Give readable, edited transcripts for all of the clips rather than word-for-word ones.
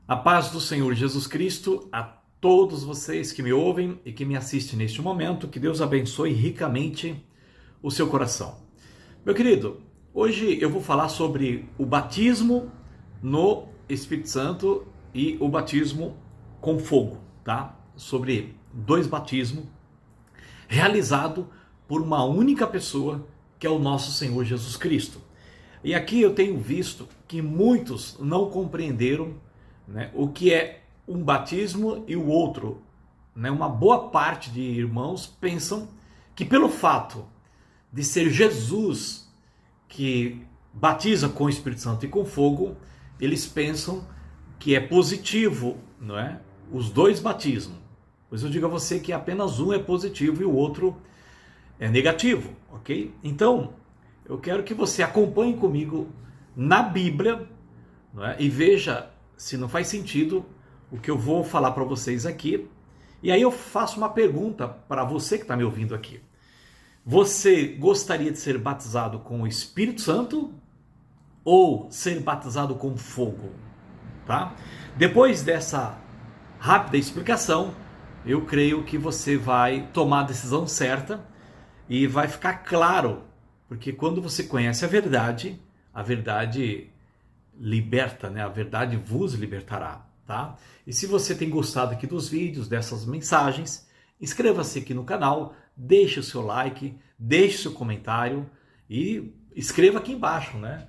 A paz do Senhor Jesus Cristo a todos vocês que me ouvem e que me assistem neste momento, que Deus abençoe ricamente o seu coração. Meu querido, hoje eu vou falar sobre o batismo no Espírito Santo e o batismo com fogo, tá? Sobre dois batismos realizados por uma única pessoa, que é o nosso Senhor Jesus Cristo. E aqui eu tenho visto que muitos não compreenderam, né, o que é um batismo e o outro. Né? Uma boa parte de irmãos pensam que pelo fato de ser Jesus que batiza com o Espírito Santo e com fogo, eles pensam que é positivo, não é? Os dois batismos. Pois eu digo a você que apenas um é positivo e o outro é negativo, ok? Então, eu quero que você acompanhe comigo na Bíblia, não é? E veja se não faz sentido o que eu vou falar para vocês aqui. E aí eu faço uma pergunta para você que está me ouvindo aqui. Você gostaria de ser batizado com o Espírito Santo ou ser batizado com fogo? Tá? Depois dessa rápida explicação, eu creio que você vai tomar a decisão certa e vai ficar claro, porque quando você conhece a verdade liberta, né? A verdade vos libertará, tá? E se você tem gostado aqui dos vídeos, dessas mensagens, inscreva-se aqui no canal, deixe o seu like, deixe o seu comentário e escreva aqui embaixo, né?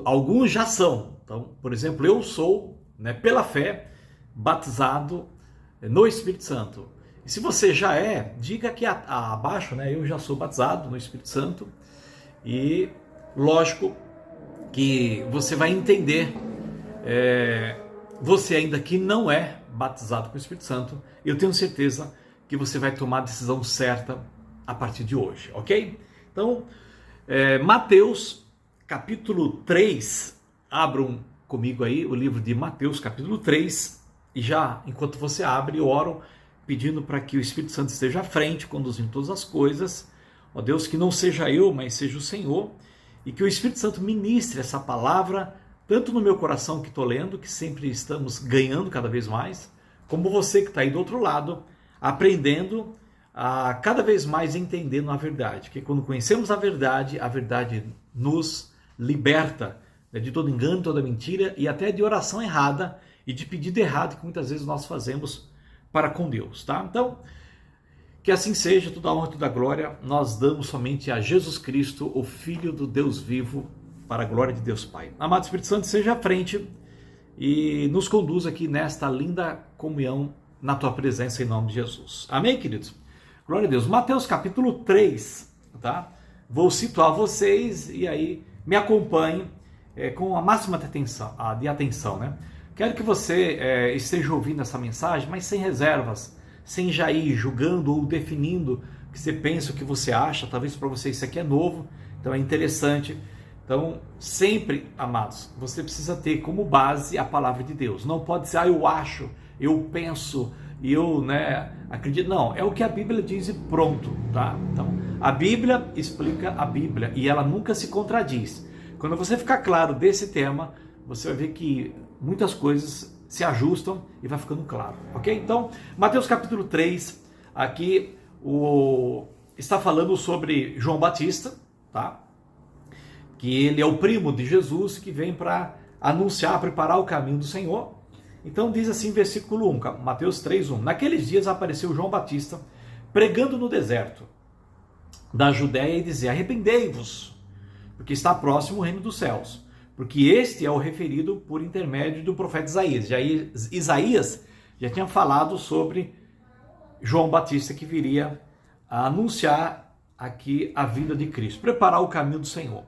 Alguns já são. Então, por exemplo, eu sou, né, pela fé, batizado no Espírito Santo. E se você já é, diga aqui abaixo, né? Eu já sou batizado no Espírito Santo. E, lógico, que você vai entender, você ainda que não é batizado com o Espírito Santo, eu tenho certeza que você vai tomar a decisão certa a partir de hoje, ok? Então, Mateus capítulo 3, abram comigo aí o livro de Mateus capítulo 3, e já, enquanto você abre, eu oro pedindo para que o Espírito Santo esteja à frente, conduzindo todas as coisas, ó Deus, que não seja eu, mas seja o Senhor, e que o Espírito Santo ministre essa palavra, tanto no meu coração que estou lendo, que sempre estamos ganhando cada vez mais, como você que está aí do outro lado, aprendendo a cada vez mais entendendo a verdade. Porque quando conhecemos a verdade nos liberta, né, de todo engano, toda mentira e até de oração errada e de pedido errado que muitas vezes nós fazemos para com Deus. Tá? Então, que assim seja, toda a honra e toda a glória nós damos somente a Jesus Cristo, o Filho do Deus vivo, para a glória de Deus Pai. Amado Espírito Santo, seja à frente e nos conduz aqui nesta linda comunhão na Tua presença, em nome de Jesus. Amém, queridos? Glória a Deus. Mateus capítulo 3, tá? Vou situar vocês e aí me acompanhe com a máxima de atenção, né? Quero que você esteja ouvindo essa mensagem, mas sem reservas, sem já ir julgando ou definindo o que você pensa, o que você acha. Talvez para você isso aqui é novo, então é interessante. Então, sempre, amados, você precisa ter como base a palavra de Deus. Não pode ser, eu acho, eu penso, eu, né, acredito. Não, é o que a Bíblia diz e pronto, tá? Então, a Bíblia explica a Bíblia e ela nunca se contradiz. Quando você ficar claro desse tema, você vai ver que muitas coisas se ajustam e vai ficando claro, ok? Então, Mateus capítulo 3, aqui está falando sobre João Batista, tá? Que ele é o primo de Jesus, que vem para anunciar, preparar o caminho do Senhor. Então diz assim, versículo 1, Mateus 3, 1. Naqueles dias apareceu João Batista, pregando no deserto da Judéia e dizia, arrependei-vos, porque está próximo o reino dos céus. Porque este é o referido por intermédio do profeta Isaías. Isaías já tinha falado sobre João Batista que viria a anunciar aqui a vinda de Cristo, preparar o caminho do Senhor.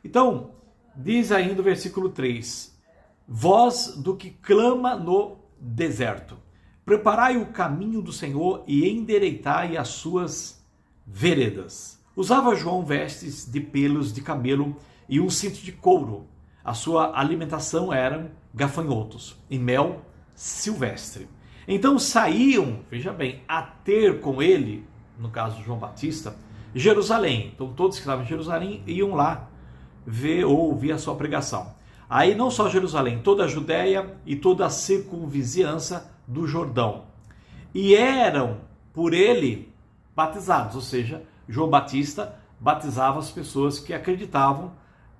Então, diz ainda o versículo 3, voz do que clama no deserto, preparai o caminho do Senhor e endireitai as suas veredas. Usava João vestes de pelos de camelo e um cinto de couro. A sua alimentação eram gafanhotos e mel silvestre. Então saíam, veja bem, a ter com ele, no caso de João Batista, Jerusalém. Então todos que estavam em Jerusalém iam lá ver ou ouvir a sua pregação. Aí não só Jerusalém, toda a Judéia e toda a circunvizinhança do Jordão. E eram por ele batizados, ou seja, João Batista batizava as pessoas que acreditavam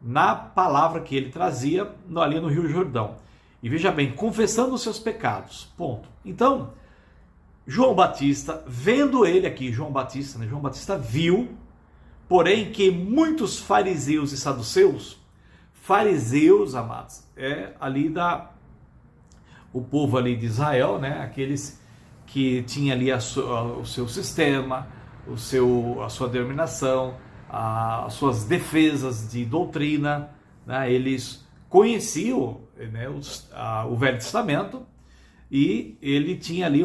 na palavra que ele trazia ali no Rio Jordão. E veja bem, confessando os seus pecados, ponto. Então, João Batista, vendo ele aqui, João Batista viu, porém, que muitos fariseus e saduceus, fariseus, amados, ali o povo ali de Israel, né, aqueles que tinha ali o seu sistema, a sua denominação, as suas defesas de doutrina, né, eles conheciam, né, o Velho Testamento, e ele tinha ali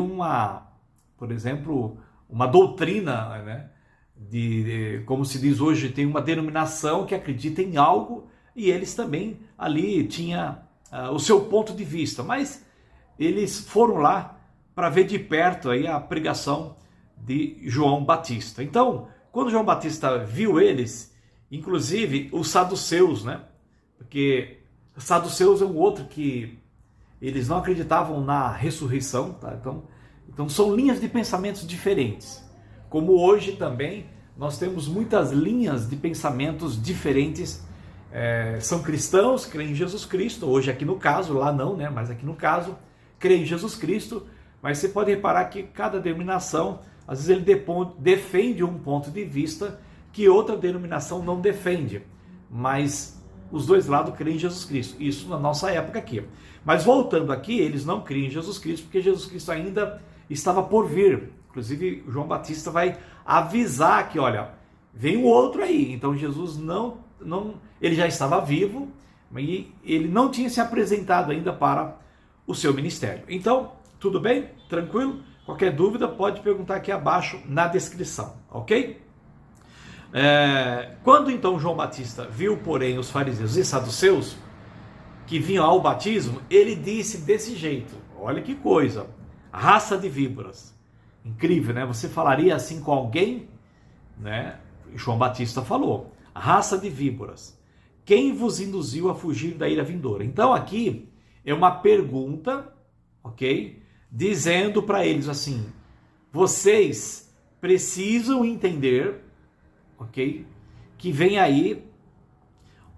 por exemplo, uma doutrina, né, como se diz hoje, tem uma denominação que acredita em algo, e eles também ali tinham o seu ponto de vista, mas eles foram lá para ver de perto aí a pregação de João Batista. Então, quando João Batista viu eles, inclusive os saduceus, né, porque os saduceus é um outro que eles não acreditavam na ressurreição, tá? Então são linhas de pensamentos diferentes. Como hoje também nós temos muitas linhas de pensamentos diferentes. São cristãos, creem em Jesus Cristo, hoje aqui no caso, lá não, né? Mas aqui no caso, creem em Jesus Cristo, mas você pode reparar que cada denominação, às vezes ele defende um ponto de vista que outra denominação não defende, mas os dois lados creem em Jesus Cristo, isso na nossa época aqui. Mas voltando aqui, eles não criam em Jesus Cristo, porque Jesus Cristo ainda estava por vir. Inclusive, João Batista vai avisar que, olha, vem o outro aí. Então, Jesus ele já estava vivo, e ele não tinha se apresentado ainda para o seu ministério. Então, tudo bem? Tranquilo? Qualquer dúvida, pode perguntar aqui abaixo na descrição, ok? Quando então João Batista viu, porém, os fariseus e saduceus que vinham ao batismo, ele disse desse jeito, olha que coisa, raça de víboras. Incrível, né? Você falaria assim com alguém, né? João Batista falou, raça de víboras, quem vos induziu a fugir da ira vindoura? Então aqui é uma pergunta, ok? Dizendo para eles assim, vocês precisam entender, ok? Que vem aí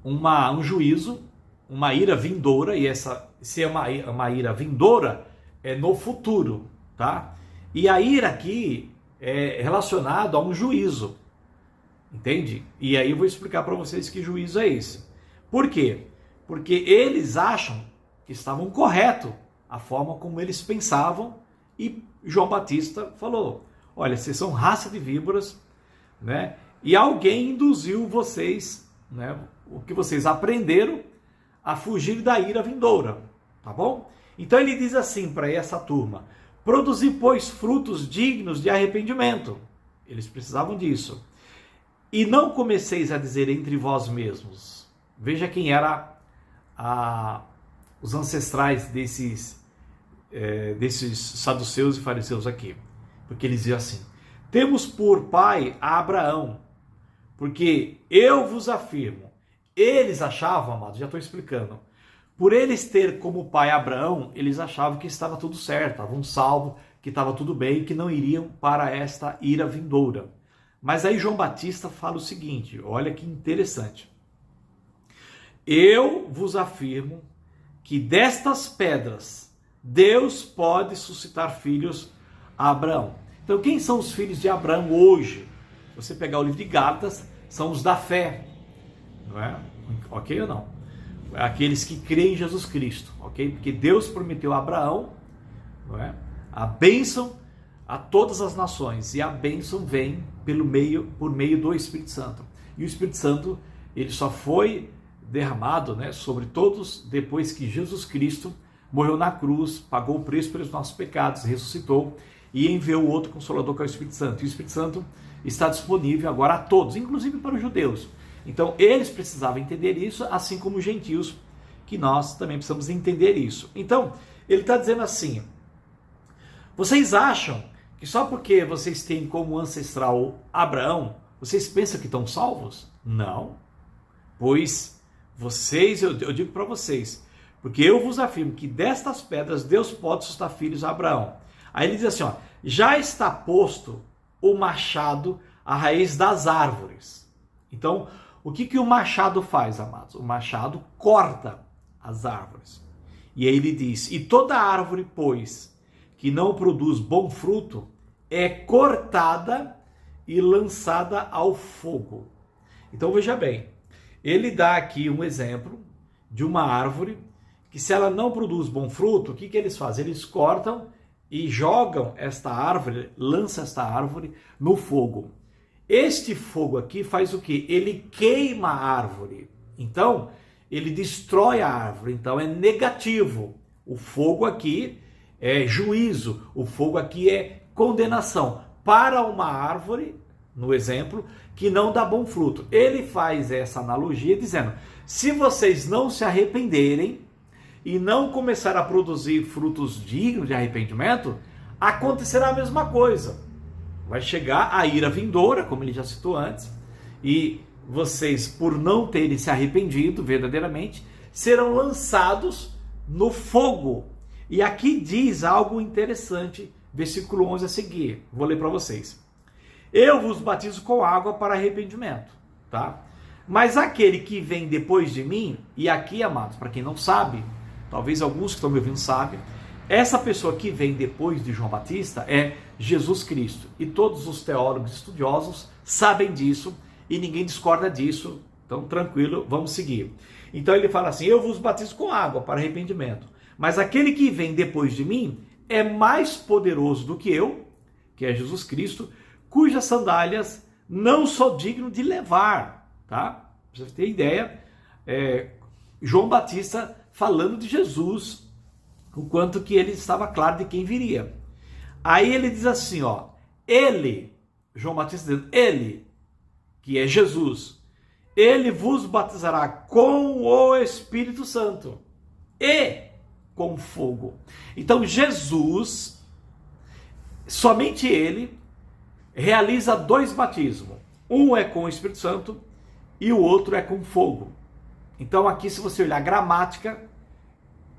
um juízo, uma ira vindoura, e se é uma ira vindoura, é no futuro, tá? E a ira aqui é relacionado a um juízo, entende? E aí eu vou explicar para vocês que juízo é esse. Por quê? Porque eles acham que estavam corretos a forma como eles pensavam, e João Batista falou, olha, vocês são raça de víboras, né? E alguém induziu vocês, né, o que vocês aprenderam, a fugir da ira vindoura, tá bom? Então ele diz assim para essa turma, produzi, pois, frutos dignos de arrependimento. Eles precisavam disso. E não comeceis a dizer entre vós mesmos. Veja quem era os ancestrais desses saduceus e fariseus aqui. Porque eles diziam assim, temos por pai a Abraão, porque eu vos afirmo, eles achavam, amados, já estou explicando, por eles ter como pai Abraão, eles achavam que estava tudo certo, estavam salvos, que estava tudo bem, que não iriam para esta ira vindoura. Mas aí João Batista fala o seguinte, olha que interessante. Eu vos afirmo que destas pedras Deus pode suscitar filhos a Abraão. Então quem são os filhos de Abraão hoje? Se você pegar o livro de Gálatas, são os da fé, não é? Ok ou não? Aqueles que creem em Jesus Cristo, ok? Porque Deus prometeu a Abraão, não é? A bênção a todas as nações, e a bênção vem por meio do Espírito Santo. E o Espírito Santo, ele só foi derramado, né, sobre todos depois que Jesus Cristo morreu na cruz, pagou o preço pelos nossos pecados, ressuscitou e enviou outro Consolador, que é o Espírito Santo. E o Espírito Santo está disponível agora a todos, inclusive para os judeus. Então, eles precisavam entender isso, assim como os gentios, que nós também precisamos entender isso. Então, ele está dizendo assim, vocês acham que só porque vocês têm como ancestral Abraão, vocês pensam que estão salvos? Não, pois eu digo para vocês, porque eu vos afirmo que destas pedras Deus pode suscitar filhos a Abraão. Aí ele diz assim, ó, já está posto o machado à raiz das árvores. Então, o que o machado faz, amados? O machado corta as árvores. E aí ele diz, e toda árvore, pois, que não produz bom fruto, é cortada e lançada ao fogo. Então veja bem, ele dá aqui um exemplo de uma árvore que, se ela não produz bom fruto, o que eles fazem? Eles cortam e jogam esta árvore, lançam esta árvore no fogo. Este fogo aqui faz o quê? Ele queima a árvore. Então, ele destrói a árvore. Então, é negativo. O fogo aqui é juízo. O fogo aqui é condenação para uma árvore, no exemplo, que não dá bom fruto. Ele faz essa analogia dizendo, se vocês não se arrependerem e não começar a produzir frutos dignos de arrependimento, acontecerá a mesma coisa. Vai chegar a ira vindoura, como ele já citou antes, e vocês, por não terem se arrependido verdadeiramente, serão lançados no fogo. E aqui diz algo interessante, versículo 11 a seguir. Vou ler para vocês. Eu vos batizo com água para arrependimento, tá? Mas aquele que vem depois de mim, e aqui, amados, para quem não sabe, talvez alguns que estão me ouvindo sabem, essa pessoa que vem depois de João Batista é Jesus Cristo. E todos os teólogos estudiosos sabem disso e ninguém discorda disso. Então, tranquilo, vamos seguir. Então ele fala assim, eu vos batizo com água para arrependimento. Mas aquele que vem depois de mim é mais poderoso do que eu, que é Jesus Cristo, cujas sandálias não sou digno de levar. Tá? Pra você ter ideia, João Batista falando de Jesus, o quanto que ele estava claro de quem viria. Aí ele diz assim, ó, ele, João Batista dizendo, ele, que é Jesus, ele vos batizará com o Espírito Santo e com fogo. Então Jesus, somente ele, realiza dois batismos. Um é com o Espírito Santo e o outro é com fogo. Então aqui, se você olhar a gramática,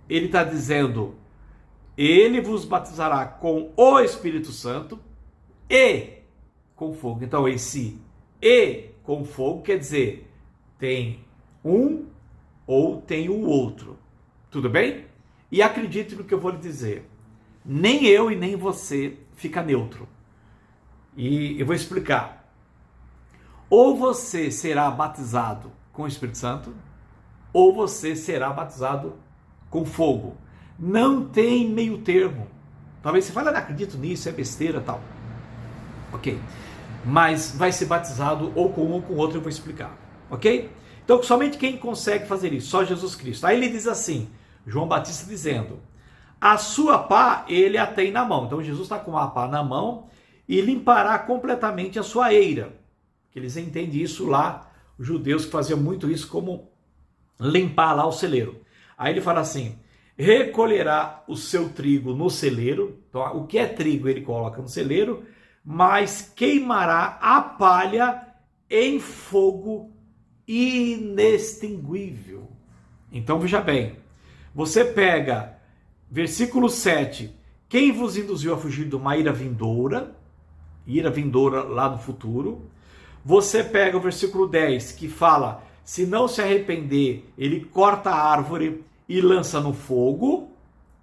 ele está dizendo, ele vos batizará com o Espírito Santo e com fogo. Então esse e com fogo quer dizer, tem um ou tem o outro. Tudo bem? E acredite no que eu vou lhe dizer. Nem eu e nem você fica neutro. E eu vou explicar. Ou você será batizado com o Espírito Santo, ou você será batizado com fogo. Não tem meio termo. Talvez você fale, não acredito nisso, é besteira tal. Ok. Mas vai ser batizado ou com um ou com outro, eu vou explicar. Ok? Então, somente quem consegue fazer isso? Só Jesus Cristo. Aí ele diz assim, João Batista dizendo, a sua pá ele a tem na mão. Então Jesus está com a pá na mão e limpará completamente a sua eira. Que eles entendem isso lá, os judeus que faziam muito isso, como limpar lá o celeiro. Aí ele fala assim, recolherá o seu trigo no celeiro. Então, o que é trigo ele coloca no celeiro, mas queimará a palha em fogo inextinguível. Então veja bem, você pega versículo 7, quem vos induziu a fugir de uma ira vindoura lá no futuro. Você pega o versículo 10, que fala, se não se arrepender, ele corta a árvore e lança no fogo,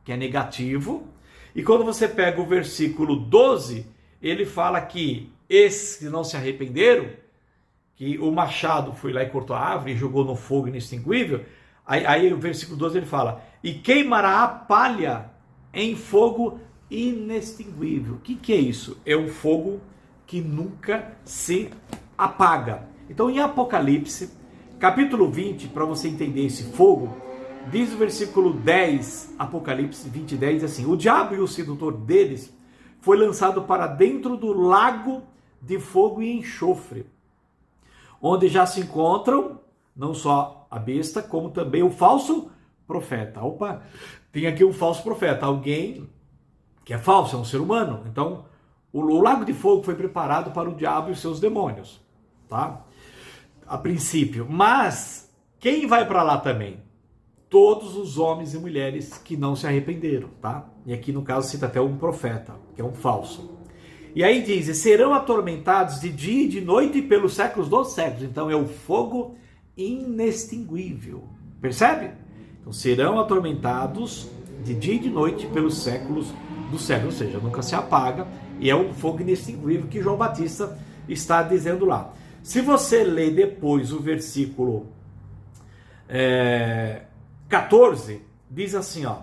que é negativo. E quando você pega o versículo 12, ele fala que esses que não se arrependeram, que o machado foi lá e cortou a árvore e jogou no fogo inextinguível, aí o versículo 12 ele fala, e queimará a palha em fogo inextinguível. O que é isso? É um fogo que nunca se apaga. Então, em Apocalipse, capítulo 20, para você entender esse fogo, diz o versículo 10, Apocalipse 20, 10, assim, o diabo e o sedutor deles foi lançado para dentro do lago de fogo e enxofre, onde já se encontram não só a besta, como também o falso profeta. Opa, tem aqui um falso profeta, alguém que é falso, é um ser humano. Então, o lago de fogo foi preparado para o diabo e os seus demônios, tá? A princípio. Mas Quem vai para lá também? Todos os homens e mulheres que não se arrependeram, tá? E aqui no caso cita até um profeta, que é um falso. E aí diz, e serão atormentados de dia e de noite pelos séculos dos séculos. Então é o fogo inextinguível. Percebe? Então serão atormentados de dia e de noite pelos séculos dos séculos. Ou seja, nunca se apaga. E é um fogo inextinguível que João Batista está dizendo lá. Se você ler depois o versículo 14, diz assim, ó.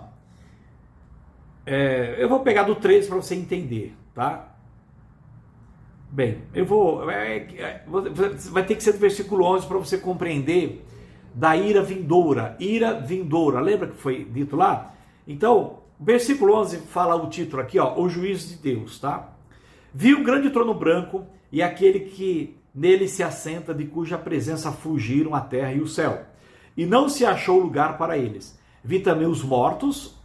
Eu vou pegar do 13 para você entender, tá? Bem, eu vou... vai ter que ser do versículo 11 para você compreender da ira vindoura. Ira vindoura. Lembra que foi dito lá? Então, o versículo 11 fala o título aqui, ó. O juízo de Deus, tá? Vi um grande trono branco e aquele que nele se assenta, de cuja presença fugiram a terra e o céu. E não se achou lugar para eles. Vi também os mortos,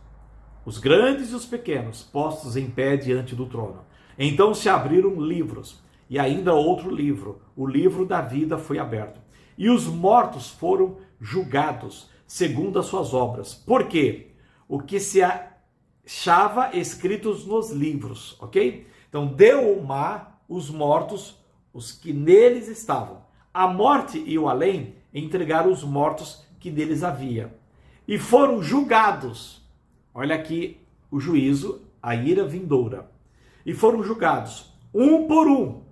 os grandes e os pequenos, postos em pé diante do trono. Então se abriram livros, e ainda outro livro, o livro da vida foi aberto. E os mortos foram julgados, segundo as suas obras. Por quê? O que se achava escritos nos livros, ok? Então deu o mar, os mortos, os que neles estavam. A morte e o além entregaram os mortos que neles havia. E foram julgados. Olha aqui o juízo, a ira vindoura. E foram julgados, um por um,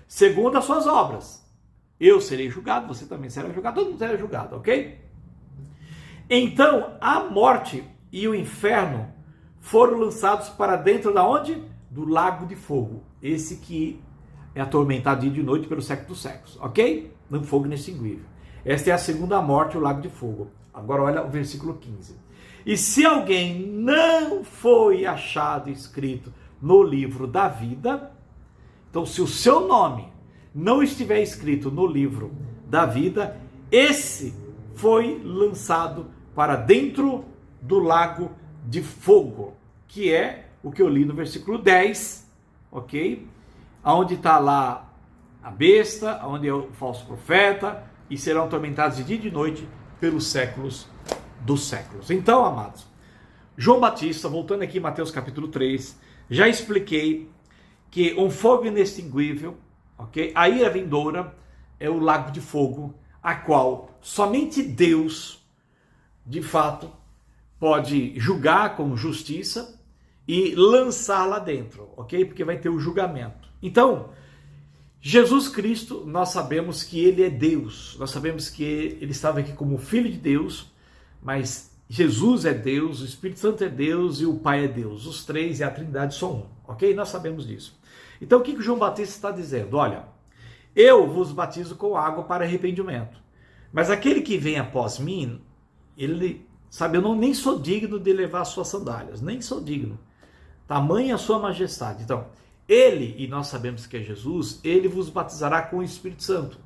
segundo as suas obras. Eu serei julgado, você também será julgado, todo mundo será julgado, ok? Então, a morte e o inferno foram lançados para dentro da onde? Do lago de fogo. Esse que é atormentado dia e de noite pelo século dos séculos, ok? No fogo inextinguível. Esta é a segunda morte, o lago de fogo. Agora olha o versículo 15. E se alguém não foi achado escrito no livro da vida, então se o seu nome não estiver escrito no livro da vida, esse foi lançado para dentro do lago de fogo, que é o que eu li no versículo 10, ok? Onde está lá a besta, onde é o falso profeta, e serão atormentados de dia e de noite pelos séculos dos séculos. Então, amados, João Batista, voltando aqui em Mateus capítulo 3, já expliquei que um fogo inextinguível, ok? A ira vindoura é o lago de fogo, a qual somente Deus, de fato, pode julgar com justiça e lançar lá dentro, ok? Porque vai ter o julgamento. Então, Jesus Cristo, nós sabemos que Ele é Deus, nós sabemos que Ele estava aqui como Filho de Deus, mas Jesus é Deus, o Espírito Santo é Deus e o Pai é Deus. Os três e a Trindade são um, ok? Nós sabemos disso. Então o que João Batista está dizendo? Olha, eu vos batizo com água para arrependimento, mas aquele que vem após mim, ele, sabe, eu nem sou digno de levar as suas sandálias, nem sou digno. Tamanha a sua majestade. Então, ele, e nós sabemos que é Jesus, ele vos batizará com o Espírito Santo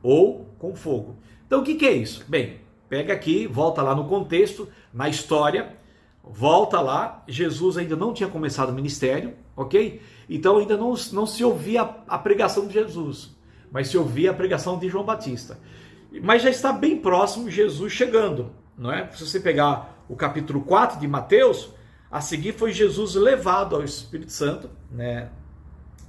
ou com fogo. Então o que é isso? Bem, pega aqui, volta lá no contexto, na história, volta lá, Jesus ainda não tinha começado o ministério, ok? Então ainda não se ouvia a pregação de Jesus, mas se ouvia a pregação de João Batista. Mas já está bem próximo Jesus chegando, não é? Se você pegar o capítulo 4 de Mateus, a seguir foi Jesus levado ao Espírito Santo, né?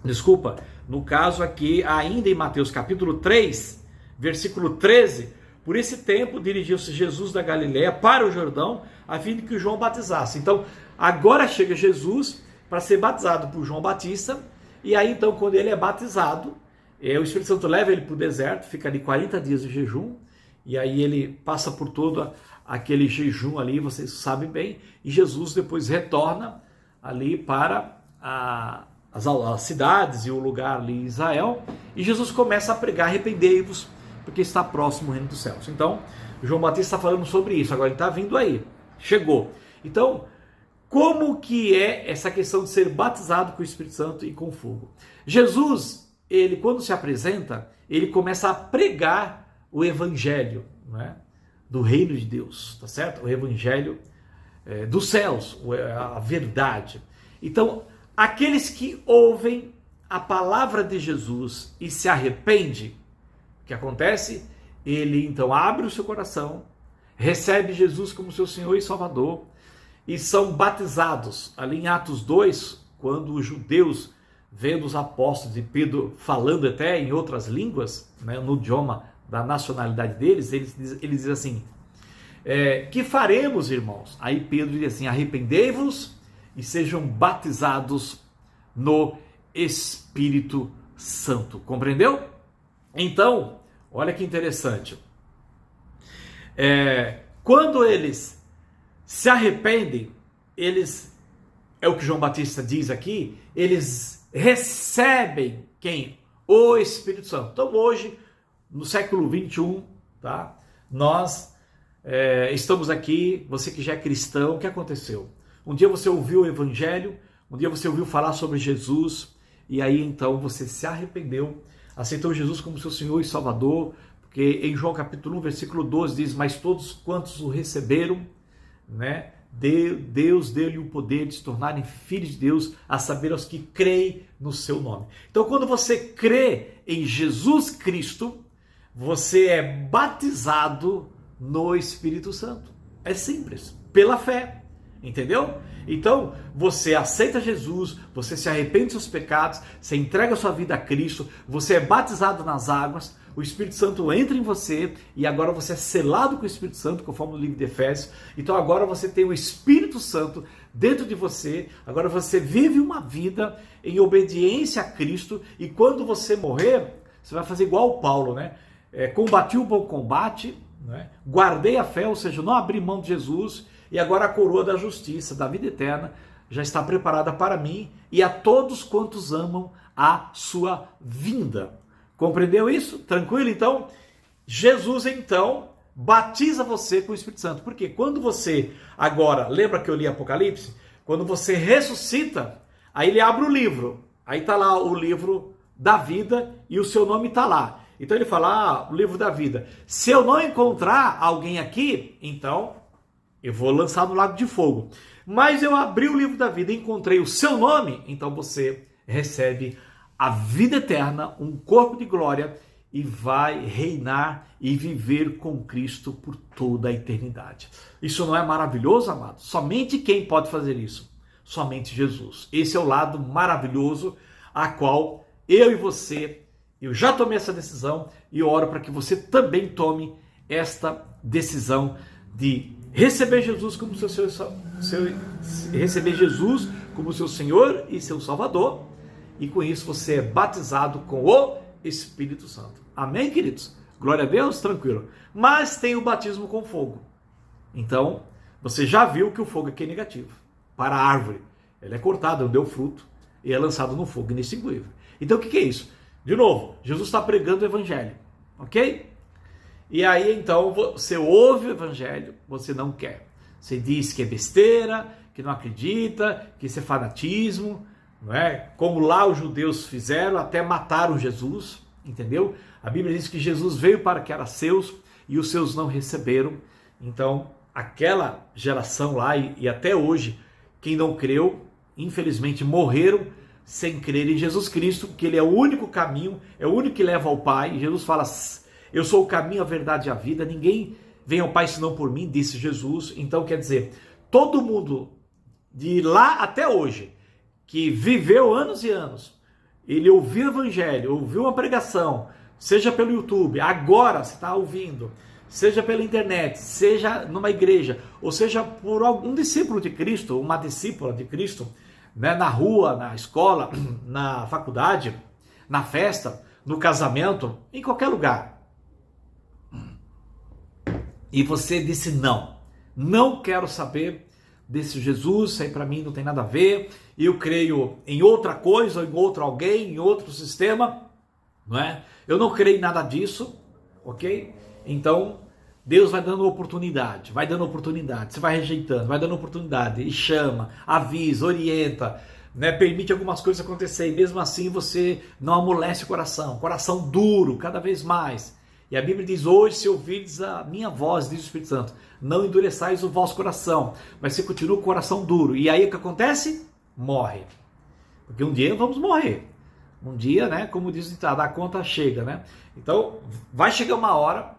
Desculpa, no caso aqui, ainda em Mateus capítulo 3, versículo 13, por esse tempo dirigiu-se Jesus da Galiléia para o Jordão, a fim de que João batizasse. Então, agora chega Jesus para ser batizado por João Batista, e aí então quando ele é batizado, o Espírito Santo leva ele para o deserto, fica ali 40 dias de jejum, e aí ele passa por todo aquele jejum ali, vocês sabem bem, e Jesus depois retorna ali para as cidades e o lugar ali em Israel, e Jesus começa a pregar: arrependei-vos, porque está próximo o reino dos céus. Então, João Batista está falando sobre isso, agora ele está vindo aí, chegou. Então, como que é essa questão de ser batizado com o Espírito Santo e com fogo? Jesus, ele quando se apresenta, ele começa a pregar o evangelho, né, do reino de Deus, tá certo? O evangelho dos céus, a verdade. Então, aqueles que ouvem a palavra de Jesus e se arrependem, o que acontece? ele então abre o seu coração, recebe Jesus como seu Senhor e Salvador, e são batizados. Ali em Atos 2, quando os judeus, vendo os apóstolos e Pedro falando até em outras línguas, né, no idioma da nacionalidade deles, eles dizem assim, que faremos, irmãos? Aí Pedro diz assim, arrependei-vos e sejam batizados no Espírito Santo. Compreendeu? Então, olha que interessante. Quando eles se arrependem, eles, é o que João Batista diz aqui, eles recebem quem? O Espírito Santo. Então hoje, no século 21, tá? Nós estamos aqui, você que já é cristão, o que aconteceu? Um dia você ouviu o Evangelho, um dia você ouviu falar sobre Jesus, e aí então você se arrependeu, aceitou Jesus como seu Senhor e Salvador, porque em João capítulo 1, versículo 12 diz, mas todos quantos o receberam, né, Deus deu-lhe o poder de se tornarem filhos de Deus, a saber aos que creem no seu nome. Então quando você crê em Jesus Cristo, você é batizado no Espírito Santo. É simples, pela fé, entendeu? Então, você aceita Jesus, você se arrepende dos seus pecados, você entrega a sua vida a Cristo, você é batizado nas águas, o Espírito Santo entra em você e agora você é selado com o Espírito Santo, conforme o livro de Efésios. Então agora você tem o Espírito Santo dentro de você, agora você vive uma vida em obediência a Cristo e quando você morrer, você vai fazer igual o Paulo, né? Combati o bom combate, né? Guardei a fé, ou seja, não abri mão de Jesus, e agora a coroa da justiça, da vida eterna, já está preparada para mim e a todos quantos amam a sua vinda. Compreendeu isso? Tranquilo? Então, Jesus então batiza você com o Espírito Santo. Porque quando você, agora, lembra que eu li Apocalipse? Quando você ressuscita, aí ele abre o livro. Aí está lá o livro da vida e o seu nome está lá. Então ele fala, o livro da vida. Se eu não encontrar alguém aqui, então eu vou lançar no lago de fogo. Mas eu abri o livro da vida e encontrei o seu nome, então você recebe a vida eterna, um corpo de glória e vai reinar e viver com Cristo por toda a eternidade. Isso não é maravilhoso, amado? Somente quem pode fazer isso? Somente Jesus. Esse é o lado maravilhoso a qual eu e você, eu já tomei essa decisão e oro para que você também tome esta decisão de receber Jesus como receber Jesus como seu Senhor e seu Salvador, e com isso você é batizado com o Espírito Santo. Amém, queridos? Glória a Deus, tranquilo. Mas tem o batismo com fogo. Então, você já viu que o fogo aqui é negativo. Para a árvore, ela é cortada, não deu fruto, e é lançado no fogo inextinguível. Então, o que é isso? De novo, Jesus está pregando o Evangelho, ok? E aí, então, você ouve o Evangelho, você não quer. Você diz que é besteira, que não acredita, que isso é fanatismo, não é? Como lá os judeus fizeram, até mataram Jesus, entendeu? A Bíblia diz que Jesus veio para que era seus e os seus não receberam. Então, aquela geração lá e até hoje, quem não creu, infelizmente morreram sem crer em Jesus Cristo, que ele é o único caminho, é o único que leva ao Pai. Jesus fala, eu sou o caminho, a verdade e a vida, ninguém vem ao Pai senão por mim, disse Jesus. Então, quer dizer, todo mundo de lá até hoje, que viveu anos e anos, ele ouviu o Evangelho, ouviu uma pregação, seja pelo YouTube, agora você está ouvindo, seja pela internet, seja numa igreja, ou seja por algum discípulo de Cristo, uma discípula de Cristo, né, na rua, na escola, na faculdade, na festa, no casamento, em qualquer lugar. E você disse não quero saber desse Jesus, isso aí para mim não tem nada a ver, eu creio em outra coisa, em outro alguém, em outro sistema, não é? Eu não creio em nada disso, ok? Então, Deus vai dando oportunidade, você vai rejeitando, vai dando oportunidade, e chama, avisa, orienta, né? Permite algumas coisas acontecerem, e mesmo assim você não amolece o coração duro, cada vez mais. E a Bíblia diz, hoje se ouvirdes a minha voz, diz o Espírito Santo, não endureçais o vosso coração, mas você continua com o coração duro. E aí o que acontece? Morre. Porque um dia vamos morrer. Um dia, né, como diz o ditado, a conta chega, né? Então, vai chegar uma hora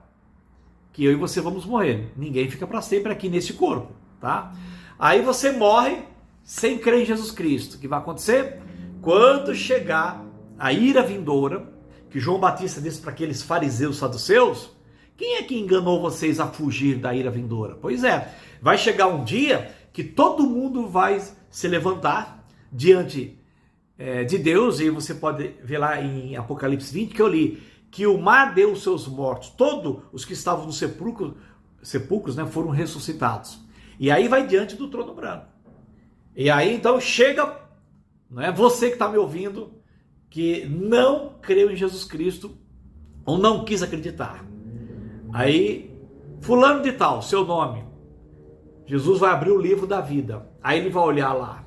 que eu e você vamos morrer. Ninguém fica para sempre aqui nesse corpo, tá? Aí você morre sem crer em Jesus Cristo. O que vai acontecer? Quando chegar a ira vindoura, que João Batista disse para aqueles fariseus saduceus, quem é que enganou vocês a fugir da ira vindoura? Pois é, vai chegar um dia que todo mundo vai se levantar diante de Deus, e você pode ver lá em Apocalipse 20 que eu li, que o mar deu os seus mortos, todos os que estavam nos sepulcros, né, foram ressuscitados. E aí vai diante do trono branco. E aí então chega, né, você que está me ouvindo, que não creu em Jesus Cristo, ou não quis acreditar. Aí, fulano de tal, seu nome, Jesus vai abrir o livro da vida. Aí ele vai olhar lá.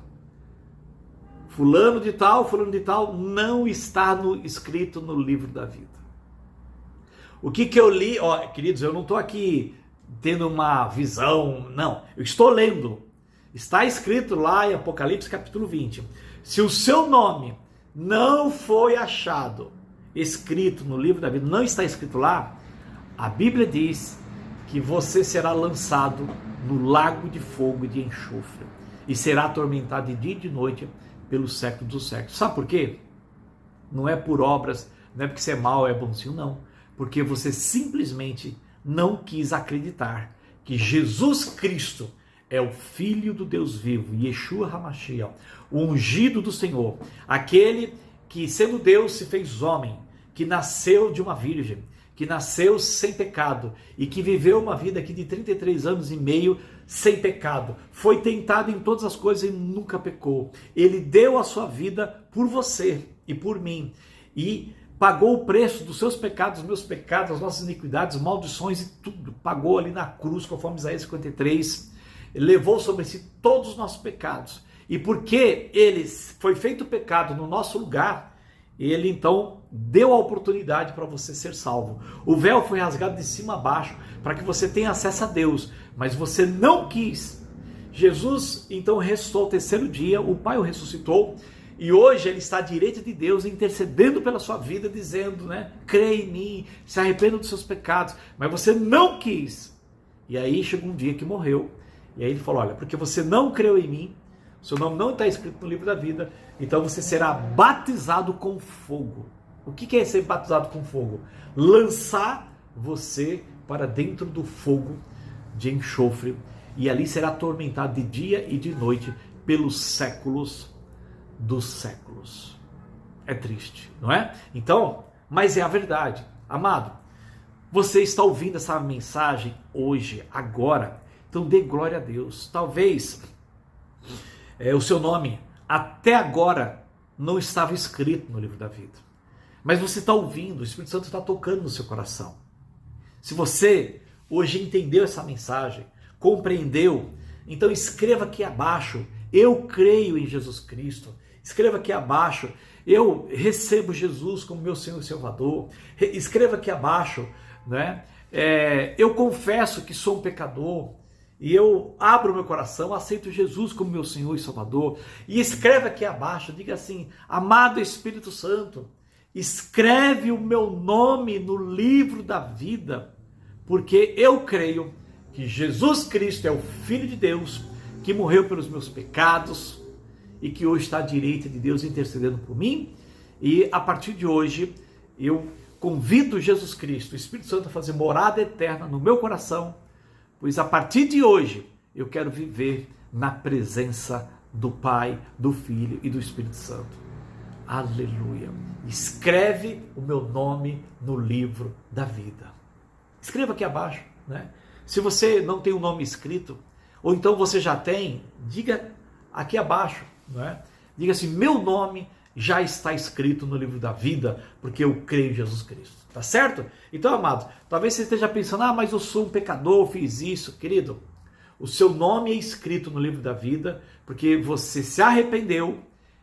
Fulano de tal, não está escrito no livro da vida. O que eu li, ó, queridos, eu não estou aqui tendo uma visão, não. Eu estou lendo. Está escrito lá em Apocalipse capítulo 20. Se o seu nome não foi achado, escrito no livro da vida, não está escrito lá, a Bíblia diz que você será lançado no lago de fogo e de enxofre e será atormentado de dia e de noite pelos séculos dos séculos. Sabe por quê? Não é por obras, não é porque você é mau, é bonzinho, não. Porque você simplesmente não quis acreditar que Jesus Cristo é o Filho do Deus vivo, Yeshua HaMashiach, o ungido do Senhor, aquele que, sendo Deus, se fez homem, que nasceu de uma virgem, que nasceu sem pecado e que viveu uma vida aqui de 33 anos e meio sem pecado. Foi tentado em todas as coisas e nunca pecou. Ele deu a sua vida por você e por mim e pagou o preço dos seus pecados, dos meus pecados, das nossas iniquidades, maldições e tudo. Pagou ali na cruz, conforme Isaías 53. Ele levou sobre si todos os nossos pecados. E porque ele foi feito pecado no nosso lugar, ele então deu a oportunidade para você ser salvo. O véu foi rasgado de cima a baixo para que você tenha acesso a Deus, mas você não quis. Jesus então ressuscitou ao terceiro dia, o Pai o ressuscitou, e hoje ele está à direita de Deus, intercedendo pela sua vida, dizendo, né, crê em mim, se arrependa dos seus pecados, mas você não quis. E aí chegou um dia que morreu, e aí ele falou, olha, porque você não creu em mim, seu nome não está escrito no livro da vida, então você será batizado com fogo. O que é ser batizado com fogo? Lançar você para dentro do fogo de enxofre, e ali será atormentado de dia e de noite pelos séculos dos séculos. É triste, não é? Então, mas é a verdade. Amado, você está ouvindo essa mensagem hoje, agora, então dê glória a Deus. Talvez o seu nome até agora não estava escrito no livro da vida, mas você está ouvindo, o Espírito Santo está tocando no seu coração. Se você hoje entendeu essa mensagem, compreendeu, então escreva aqui abaixo, eu creio em Jesus Cristo. Escreva aqui abaixo, eu recebo Jesus como meu Senhor e Salvador. Escreva aqui abaixo, né? Eu confesso que sou um pecador e eu abro meu coração, aceito Jesus como meu Senhor e Salvador. E escreva aqui abaixo, diga assim, amado Espírito Santo, escreve o meu nome no livro da vida, porque eu creio que Jesus Cristo é o Filho de Deus, que morreu pelos meus pecados e que hoje está à direita de Deus intercedendo por mim. E a partir de hoje eu convido Jesus Cristo, o Espírito Santo, a fazer morada eterna no meu coração, pois a partir de hoje eu quero viver na presença do Pai, do Filho e do Espírito Santo. Aleluia! Escreve o meu nome no livro da vida. Escreva aqui abaixo, né? Se você não tem o nome escrito, ou então você já tem, diga aqui abaixo, né? Diga assim, meu nome já está escrito no livro da vida, porque eu creio em Jesus Cristo. Tá certo? Então, amados, talvez você esteja pensando, mas eu sou um pecador, fiz isso. Querido, o seu nome é escrito no livro da vida, porque você se arrependeu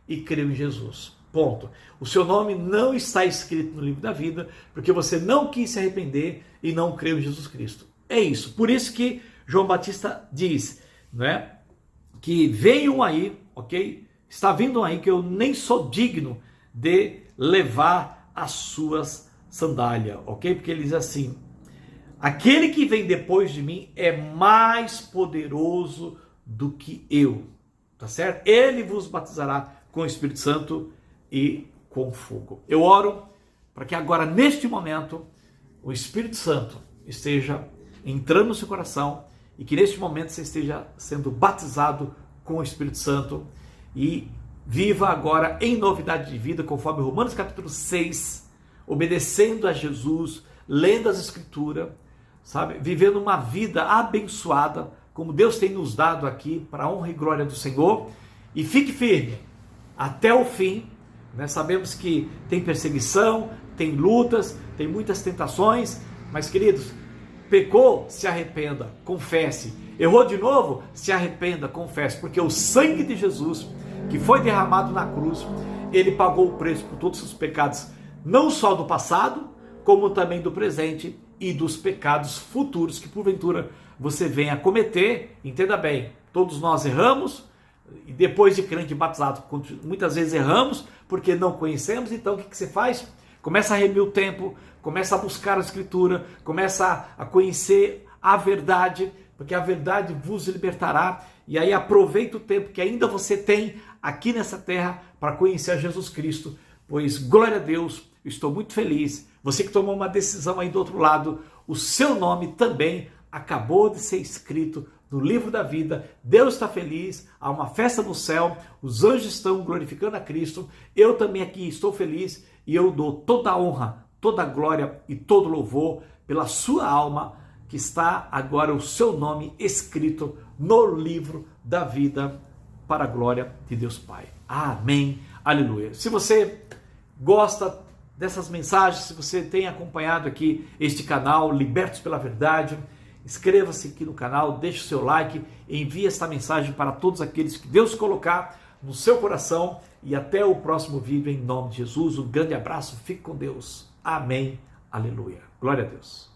e creu em Jesus. Ponto. O seu nome não está escrito no livro da vida, porque você não quis se arrepender e não creu em Jesus Cristo. É isso. Por isso que João Batista diz, né, que venham aí, ok? Está vindo aí que eu nem sou digno de levar as suas sandálias, ok? Porque ele diz assim, aquele que vem depois de mim é mais poderoso do que eu, tá certo? Ele vos batizará com o Espírito Santo e com fogo. Eu oro para que agora, neste momento, o Espírito Santo esteja entrando no seu coração e que neste momento você esteja sendo batizado com o Espírito Santo e viva agora em novidade de vida, conforme Romanos capítulo 6, obedecendo a Jesus, lendo as Escrituras, sabe? Vivendo uma vida abençoada, como Deus tem nos dado aqui, para a honra e glória do Senhor. E fique firme até o fim, né? Sabemos que tem perseguição, tem lutas, tem muitas tentações, mas queridos, pecou, se arrependa, confesse. Errou de novo, se arrependa, confesse, porque o sangue de Jesus, que foi derramado na cruz, ele pagou o preço por todos os pecados, não só do passado, como também do presente e dos pecados futuros que porventura você venha a cometer. Entenda bem, todos nós erramos, e depois de crente batizado, muitas vezes erramos, porque não conhecemos. Então o que você faz? Começa a remir o tempo, começa a buscar a Escritura, começa a conhecer a verdade, porque a verdade vos libertará. E aí aproveita o tempo que ainda você tem aqui nessa terra para conhecer a Jesus Cristo, pois glória a Deus, estou muito feliz. Você que tomou uma decisão aí do outro lado, o seu nome também acabou de ser escrito no livro da vida. Deus está feliz, há uma festa no céu, os anjos estão glorificando a Cristo, eu também aqui estou feliz e eu dou toda a honra, toda a glória e todo louvor pela sua alma, que está agora o seu nome escrito no livro da vida, para a glória de Deus Pai. Amém, aleluia. Se você gosta dessas mensagens, se você tem acompanhado aqui este canal, Libertos pela Verdade, inscreva-se aqui no canal, deixe o seu like, envie esta mensagem para todos aqueles que Deus colocar no seu coração, e até o próximo vídeo em nome de Jesus. Um grande abraço, fique com Deus. Amém, aleluia. Glória a Deus.